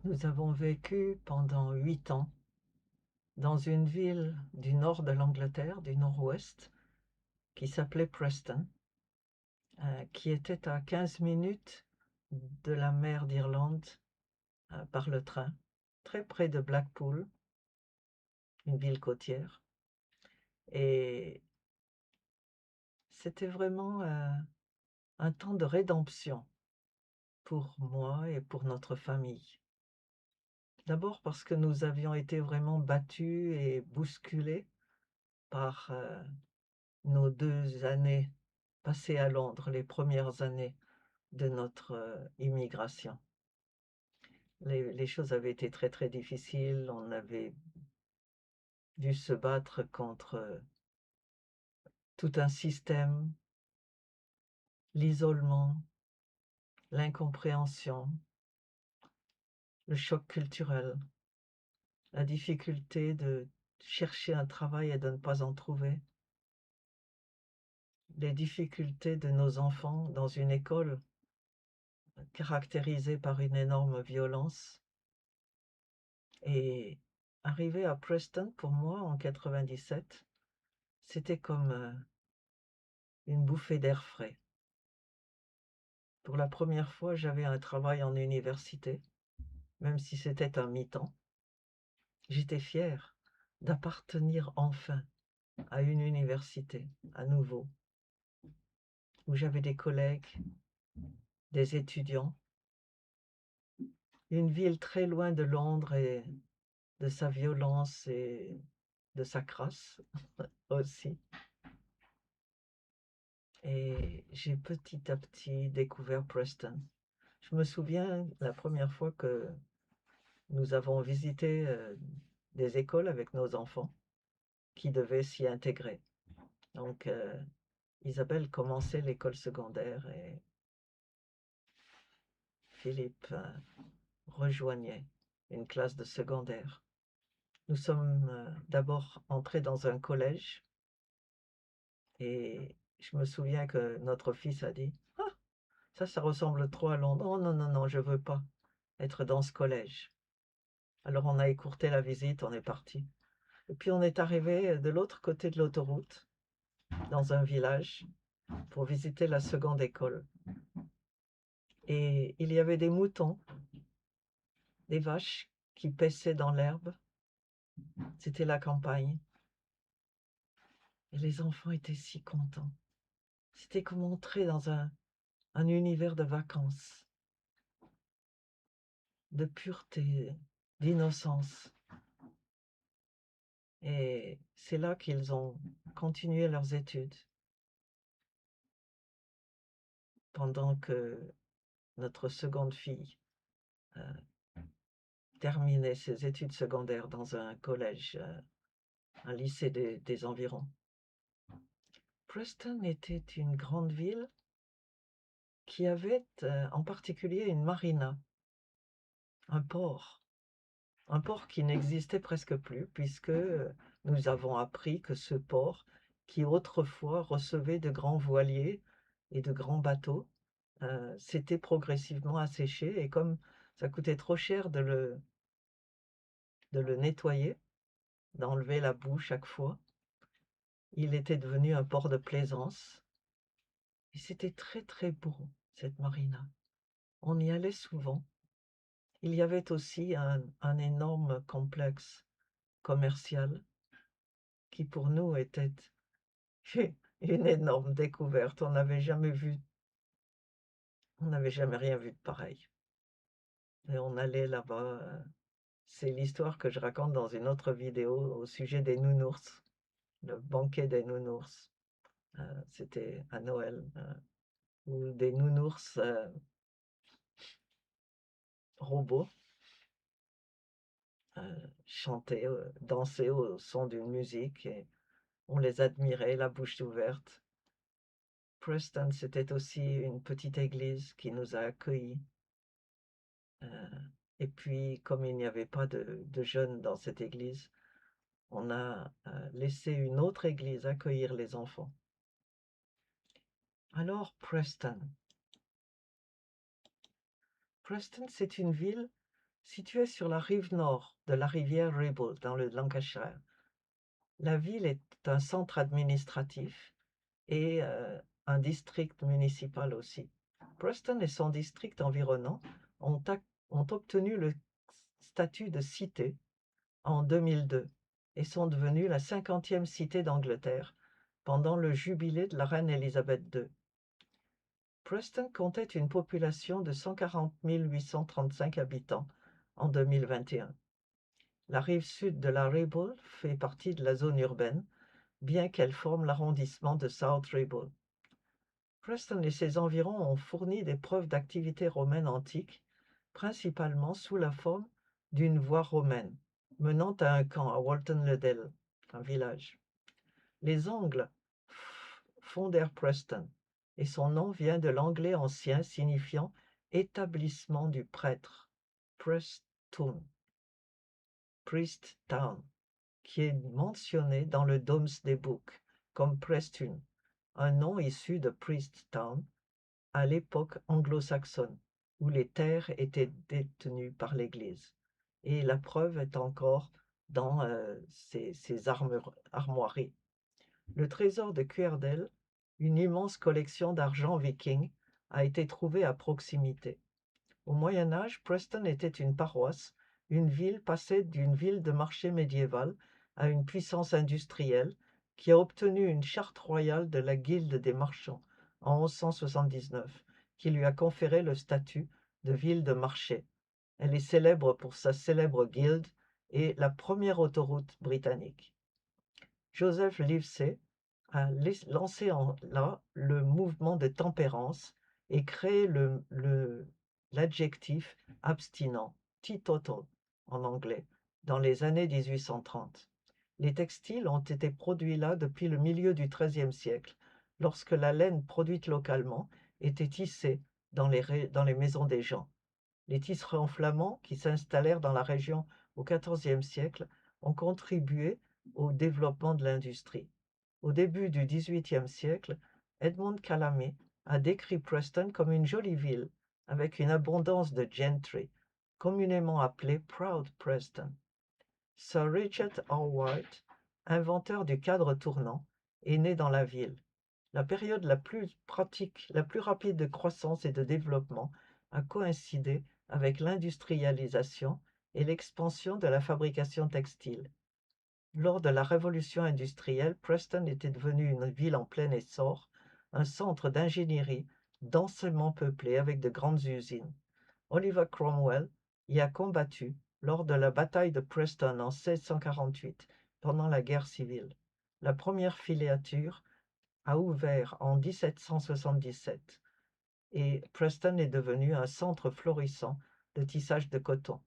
Nous avons vécu pendant 8 ans dans une ville du nord de l'Angleterre, du nord-ouest, qui s'appelait Preston, qui était à 15 minutes de la mer d'Irlande par le train, très près de Blackpool, une ville côtière. Et c'était vraiment un temps de rédemption pour moi et pour notre famille. D'abord parce que nous avions été vraiment battus et bousculés par nos 2 années passées à Londres, les premières années de notre immigration. Les choses avaient été très très difficiles, on avait dû se battre contre tout un système, l'isolement, l'incompréhension, le choc culturel, la difficulté de chercher un travail et de ne pas en trouver, les difficultés de nos enfants dans une école caractérisée par une énorme violence. Et arriver à Preston, pour moi, en 97, c'était comme une bouffée d'air frais. Pour la première fois, j'avais un travail en université, même si c'était un mi-temps. J'étais fière d'appartenir enfin à une université, à nouveau, où j'avais des collègues, des étudiants, une ville très loin de Londres et de sa violence et de sa crasse aussi. Et j'ai petit à petit découvert Preston. Je me souviens la première fois que nous avons visité des écoles avec nos enfants qui devaient s'y intégrer. Donc, Isabelle commençait l'école secondaire et Philippe rejoignait une classe de secondaire. Nous sommes d'abord entrés dans un collège et je me souviens que notre fils a dit: «Ah, ça ressemble trop à Londres. Oh non, non, non, je veux pas être dans ce collège.» Alors on a écourté la visite, on est parti. Et puis on est arrivé de l'autre côté de l'autoroute, dans un village, pour visiter la seconde école. Et il y avait des moutons, des vaches qui paissaient dans l'herbe. C'était la campagne. Et les enfants étaient si contents. C'était comme entrer dans un univers de vacances, de pureté, d'innocence. Et c'est là qu'ils ont continué leurs études, pendant que notre seconde fille terminait ses études secondaires dans un collège, un lycée des environs. Preston était une grande ville qui avait en particulier une marina, un port qui n'existait presque plus, puisque nous avons appris que ce port, qui autrefois recevait de grands voiliers et de grands bateaux, s'était progressivement asséché, et comme ça coûtait trop cher de le nettoyer, d'enlever la boue chaque fois, il était devenu un port de plaisance. Et c'était très très beau, cette marina. On y allait souvent. Il y avait aussi un énorme complexe commercial qui pour nous était une énorme découverte. On n'avait jamais rien vu de pareil. Et on allait là-bas. C'est l'histoire que je raconte dans une autre vidéo au sujet des nounours, le banquet des nounours. C'était à Noël, où des nounours robots chantaient, dansaient au son d'une musique, et on les admirait, la bouche ouverte. Preston, c'était aussi une petite église qui nous a accueillis. Et puis, comme il n'y avait pas de jeunes dans cette église, on a laissé une autre église accueillir les enfants. Alors, Preston, c'est une ville Située sur la rive nord de la rivière Ribble, dans le Lancashire, la ville est un centre administratif et un district municipal aussi. Preston et son district environnant ont, ont obtenu le statut de cité en 2002 et sont devenus la 50e cité d'Angleterre pendant le jubilé de la reine Elisabeth II. Preston comptait une population de 140 835 habitants en 2021. La rive sud de la Ribble fait partie de la zone urbaine, bien qu'elle forme l'arrondissement de South Ribble. Preston et ses environs ont fourni des preuves d'activité romaine antique, principalement sous la forme d'une voie romaine, menant à un camp à Walton-le-Dale, un village. Les Angles fondèrent Preston, et son nom vient de l'anglais ancien signifiant établissement du prêtre, Preston, Priest Town, qui est mentionné dans le Domesday Book comme Preston, un nom issu de Priest Town à l'époque anglo-saxonne, où les terres étaient détenues par l'Église. Et la preuve est encore dans ces armoiries. Le trésor de Cuerdale, une immense collection d'argent viking, a été trouvé à proximité. Au Moyen Âge, Preston était une paroisse, une ville passée d'une ville de marché médiévale à une puissance industrielle qui a obtenu une charte royale de la Guilde des marchands en 1179, qui lui a conféré le statut de ville de marché. Elle est célèbre pour sa célèbre guilde et la première autoroute britannique. Joseph Livesey a lancé là le mouvement de tempérance et créé l'adjectif abstinent, teetotal en anglais, dans les années 1830. Les textiles ont été produits là depuis le milieu du XIIIe siècle, lorsque la laine produite localement était tissée dans les maisons des gens. Les tisserands flamands, qui s'installèrent dans la région au XIVe siècle, ont contribué au développement de l'industrie. Au début du XVIIIe siècle, Edmund Calamy a décrit Preston comme une jolie ville, avec une abondance de gentry, communément appelée Proud Preston. Sir Richard Arkwright, inventeur du cadre tournant, est né dans la ville. La période la plus rapide de croissance et de développement a coïncidé avec l'industrialisation et l'expansion de la fabrication textile. Lors de la révolution industrielle, Preston était devenue une ville en plein essor, un centre d'ingénierie densément peuplé avec de grandes usines. Oliver Cromwell y a combattu lors de la bataille de Preston en 1648, pendant la guerre civile. La première filature a ouvert en 1777 et Preston est devenu un centre florissant de tissage de coton.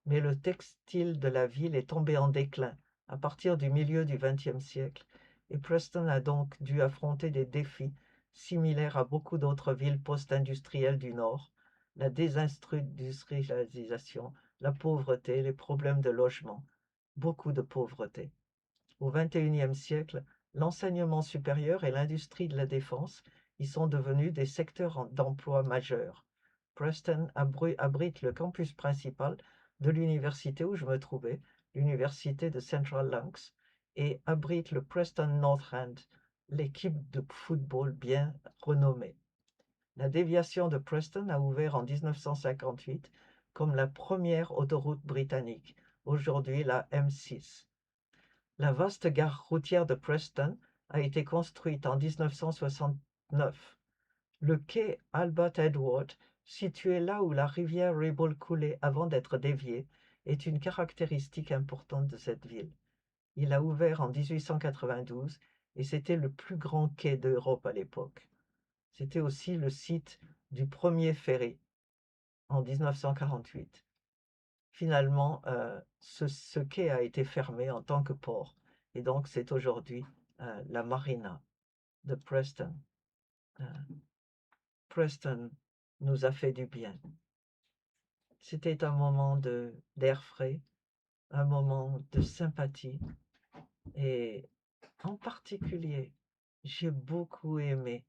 Mais le textile de la ville est tombé en déclin à partir du milieu du XXe siècle et Preston a donc dû affronter des défis similaires à beaucoup d'autres villes post-industrielles du Nord, la désindustrialisation, la pauvreté, les problèmes de logement, beaucoup de pauvreté. Au XXIe siècle, l'enseignement supérieur et l'industrie de la défense y sont devenus des secteurs d'emploi majeurs. Preston abrite le campus principal de l'université où je me trouvais, l'université de Central Lancs, et abrite le Preston North End, l'équipe de football bien renommée. La déviation de Preston a ouvert en 1958 comme la première autoroute britannique, aujourd'hui la M6. La vaste gare routière de Preston a été construite en 1969. Le quai Albert Edward, situé là où la rivière Ribble coulait avant d'être déviée, est une caractéristique importante de cette ville. Il a ouvert en 1892 et c'était le plus grand quai d'Europe à l'époque. C'était aussi le site du premier ferry en 1948. Finalement, ce quai a été fermé en tant que port et donc c'est aujourd'hui la marina de Preston. Preston nous a fait du bien. C'était un moment d'air frais, un moment de sympathie et en particulier, j'ai beaucoup aimé